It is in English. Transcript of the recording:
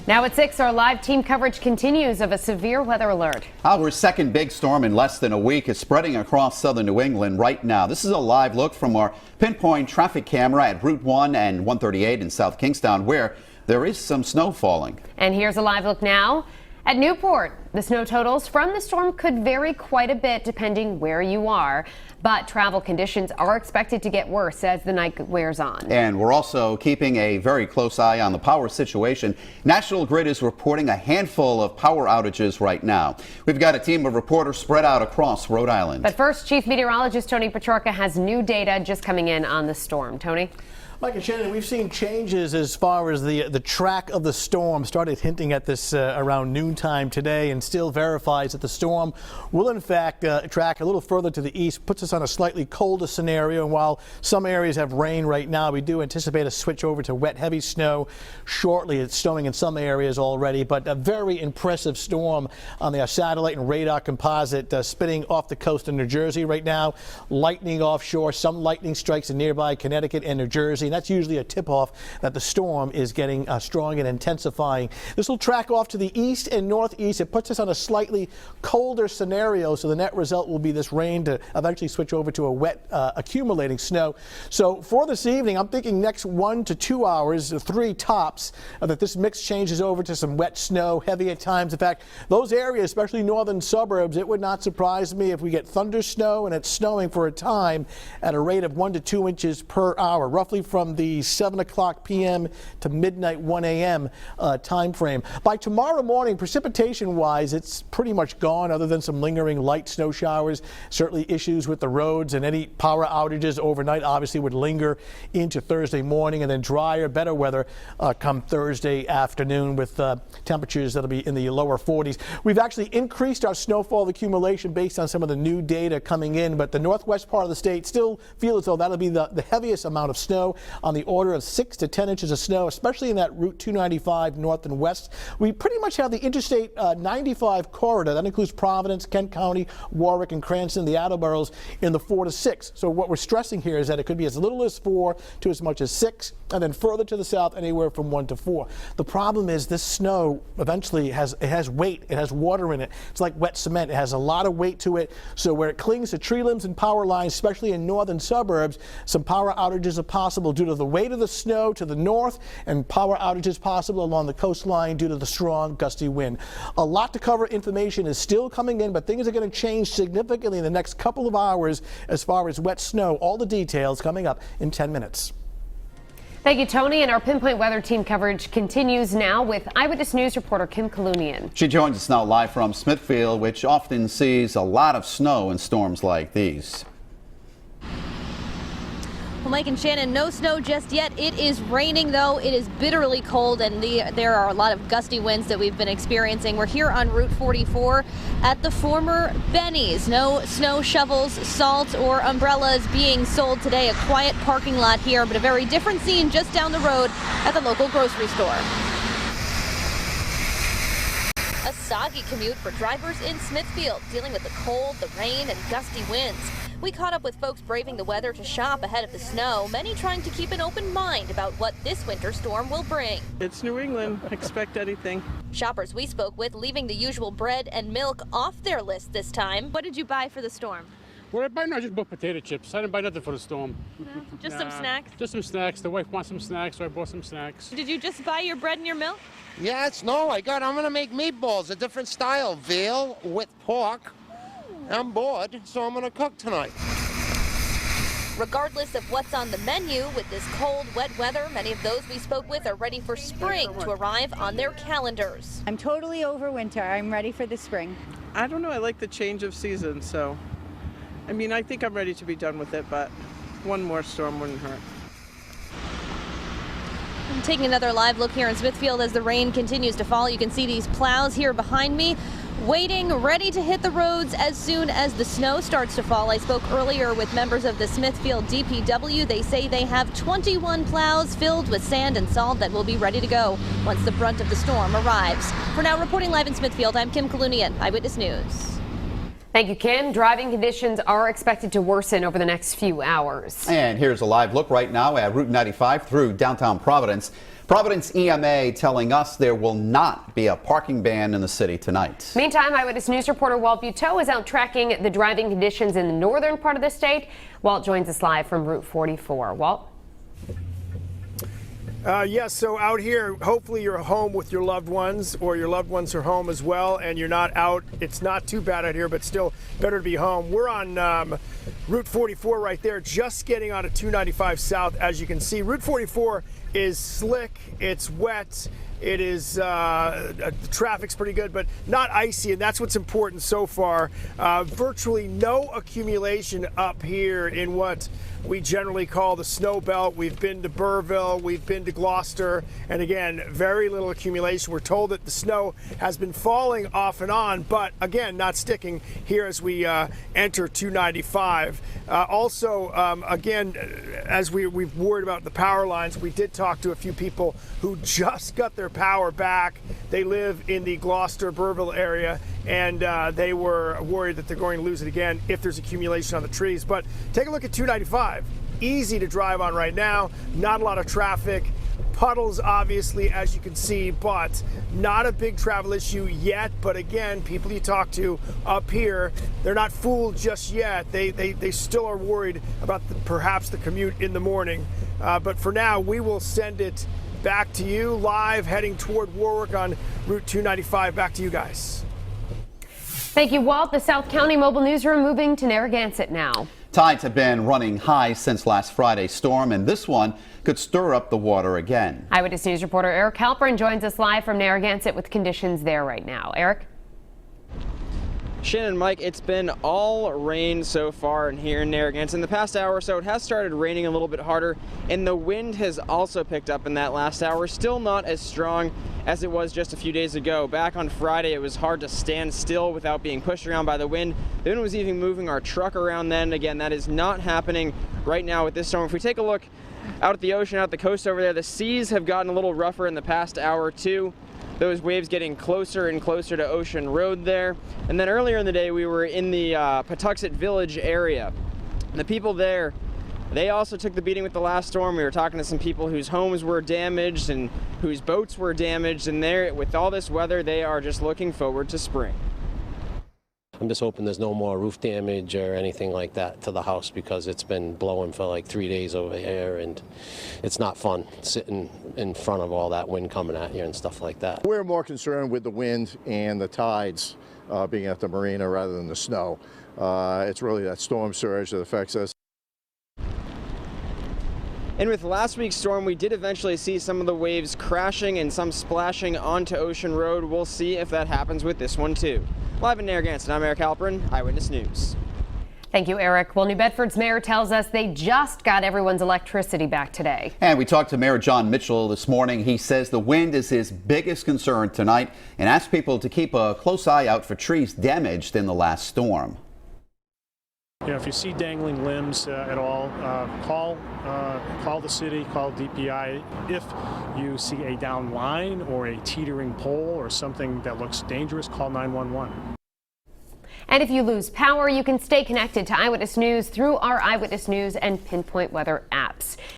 Now at 6, our live team coverage continues of a severe weather alert. Our second big storm in less than a week is spreading across southern New England right now. This is a live look from our pinpoint traffic camera at Route 1 and 138 in South Kingstown, where there is some snow falling. And here's a live look now at Newport. The snow totals from the storm could vary quite a bit depending where you are, but travel conditions are expected to get worse as the night wears on. And we're also keeping a very close eye on the power situation. National Grid is reporting a handful of power outages right now. We've got a team of reporters spread out across Rhode Island. But first, Chief Meteorologist Tony Petrarca has new data just coming in on the storm. Tony? Mike and Shannon, we've seen changes as far as the track of the storm. Started hinting at this around noontime today, and still verifies that the storm will in fact track a little further to the east, puts us on a slightly colder scenario. And while some areas have rain right now, we do anticipate a switch over to wet, heavy snow shortly. It's snowing in some areas already, but a very impressive storm on the satellite and radar composite spinning off the coast of New Jersey right now. Lightning offshore, some lightning strikes in nearby Connecticut and New Jersey. And that's usually a tip-off that the storm is getting strong and intensifying. This will track off to the east and northeast. It puts us on a slightly colder scenario, so the net result will be this rain to eventually switch over to a wet accumulating snow. So for this evening, I'm thinking next 1 to 2 hours, 3 tops, that this mix changes over to some wet snow, heavy at times. In fact, those areas, especially northern suburbs, it would not surprise me if we get thunder snow, and it's snowing for a time at a rate of 1 to 2 inches per hour, roughly from the 7 o'clock p.m. to midnight 1 a.m. Time frame. By tomorrow morning, precipitation-wise, it's pretty much gone, other than some lingering light snow showers. Certainly issues with the roads, and any power outages overnight obviously would linger into Thursday morning, and then drier, better weather come Thursday afternoon with temperatures that'll be in the lower 40s. We've actually increased our snowfall accumulation based on some of the new data coming in, but the northwest part of the state still feel as though that'll be the heaviest amount of snow, on the order of 6 to 10 inches of snow, especially in that Route 295 north and west. We pretty much have the Interstate 95 corridor. That includes Providence, Kent County, Warwick, and Cranston, the Attleboroughs, in the 4 to 6. So what we're stressing here is that it could be as little as 4 to as much as 6, and then further to the south, anywhere from 1 to 4. The problem is this snow eventually has weight. It has water in it. It's like wet cement. It has a lot of weight to it. So where it clings to tree limbs and power lines, especially in northern suburbs, some power outages are possible due to the weight of the snow to the north, and power outages possible along the coastline due to the strong gusty wind. A lot to cover. Information is still coming in, but things are going to change significantly in the next couple of hours as far as wet snow. All the details coming up in 10 minutes. Thank you, Tony. And our pinpoint weather team coverage continues now with Eyewitness News reporter Kim Kalunian. She joins us now live from Smithfield, which often sees a lot of snow in storms like these. Well, Mike and Shannon, no snow just yet. It is raining, though. It is bitterly cold, and there are a lot of gusty winds that we've been experiencing. We're here on Route 44 at the former Benny's. No snow shovels, salt, or umbrellas being sold today. A quiet parking lot here, but a very different scene just down the road at the local grocery store. A soggy commute for drivers in Smithfield, dealing with the cold, the rain, and gusty winds. We caught up with folks braving the weather to shop ahead of the snow, many trying to keep an open mind about what this winter storm will bring. It's New England. Expect anything. Shoppers we spoke with leaving the usual bread and milk off their list this time. What did you buy for the storm? What I buy now, I just bought potato chips. I didn't buy nothing for the storm. No, just some snacks? Just some snacks. The wife wants some snacks, so I bought some snacks. Did you just buy your bread and your milk? Yeah, I'm gonna make meatballs, a different style, veal with pork. I'm bored, so I'm gonna cook tonight. Regardless of what's on the menu, with this cold, wet weather, many of those we spoke with are ready for spring to arrive on their calendars. I'm totally over winter. I'm ready for the spring. I don't know. I like the change of season, so I mean, I think I'm ready to be done with it, but one more storm wouldn't hurt. I'm taking another live look here in Smithfield as the rain continues to fall. You can see these plows here behind me, waiting, ready to hit the roads as soon as the snow starts to fall. I spoke earlier with members of the Smithfield DPW. They say they have 21 plows filled with sand and salt that will be ready to go once the brunt of the storm arrives. For now, reporting live in Smithfield, I'm Kim Kalunian, Eyewitness News. Thank you, Kim. Driving conditions are expected to worsen over the next few hours. And here's a live look right now at Route 95 through downtown Providence. Providence EMA telling us there will not be a parking ban in the city tonight. Meantime, Eyewitness News reporter Walt Buteau is out tracking the driving conditions in the northern part of the state. Walt joins us live from Route 44. Walt? Yes, so out here, hopefully you're home with your loved ones, or your loved ones are home as well, and you're not out. It's not too bad out here, but still better to be home. We're on Route 44 right there, just getting onto 295 South. As you can see, Route 44 is slick, it's wet, it is, the traffic's pretty good, but not icy, and that's what's important so far. Virtually no accumulation up here in what we generally call the snow belt. We've been to Burrillville, we've been to Gloucester, and again, very little accumulation. We're told that the snow has been falling off and on, but again, not sticking here as we enter 295. Again, as we've worried about the power lines, we did talk to a few people who just got their power back. They live in the Gloucester, Burrillville area, and they were worried that they're going to lose it again if there's accumulation on the trees. But take a look at 295. Easy to drive on right now, not a lot of traffic. Puddles, obviously, as you can see, but not a big travel issue yet. But again, people you talk to up here, they're not fooled just yet. They still are worried about perhaps the commute in the morning. But for now, we will send it back to you live, heading toward Warwick on Route 295. Back to you guys. Thank you, Walt. The South County Mobile Newsroom moving to Narragansett now. Tides have been running high since last Friday's storm, and this one could stir up the water again. Eyewitness News reporter Eric Halpern joins us live from Narragansett with conditions there right now. Eric? Shannon and Mike, it's been all rain so far here in Narragansett. In the past hour or so, it has started raining a little bit harder, and the wind has also picked up in that last hour. Still not as strong as it was just a few days ago. Back on Friday, it was hard to stand still without being pushed around by the wind. The wind was even moving our truck around then. Again, that is not happening right now with this storm. If we take a look out at the ocean, out the coast over there, the seas have gotten a little rougher in the past hour or two. Those waves getting closer and closer to Ocean Road there. And then earlier in the day, we were in the Patuxent Village area. The people there, they also took the beating with the last storm. We were talking to some people whose homes were damaged and whose boats were damaged. And there, with all this weather, they are just looking forward to spring. I'm just hoping there's no more roof damage or anything like that to the house, because it's been blowing for like 3 days over here, and it's not fun sitting in front of all that wind coming at you and stuff like that. We're more concerned with the wind and the tides being at the marina rather than the snow. It's really that storm surge that affects us. And with last week's storm, we did eventually see some of the waves crashing and some splashing onto Ocean Road. We'll see if that happens with this one too. Live in Narragansett, I'm Eric Halpern, Eyewitness News. Thank you, Eric. Well, New Bedford's mayor tells us they just got everyone's electricity back today. And we talked to Mayor John Mitchell this morning. He says the wind is his biggest concern tonight and asks people to keep a close eye out for trees damaged in the last storm. You know, if you see dangling limbs at all, call the city, call DPI. If you see a down line or a teetering pole or something that looks dangerous, call 911. And if you lose power, you can stay connected to Eyewitness News through our Eyewitness News and Pinpoint Weather apps.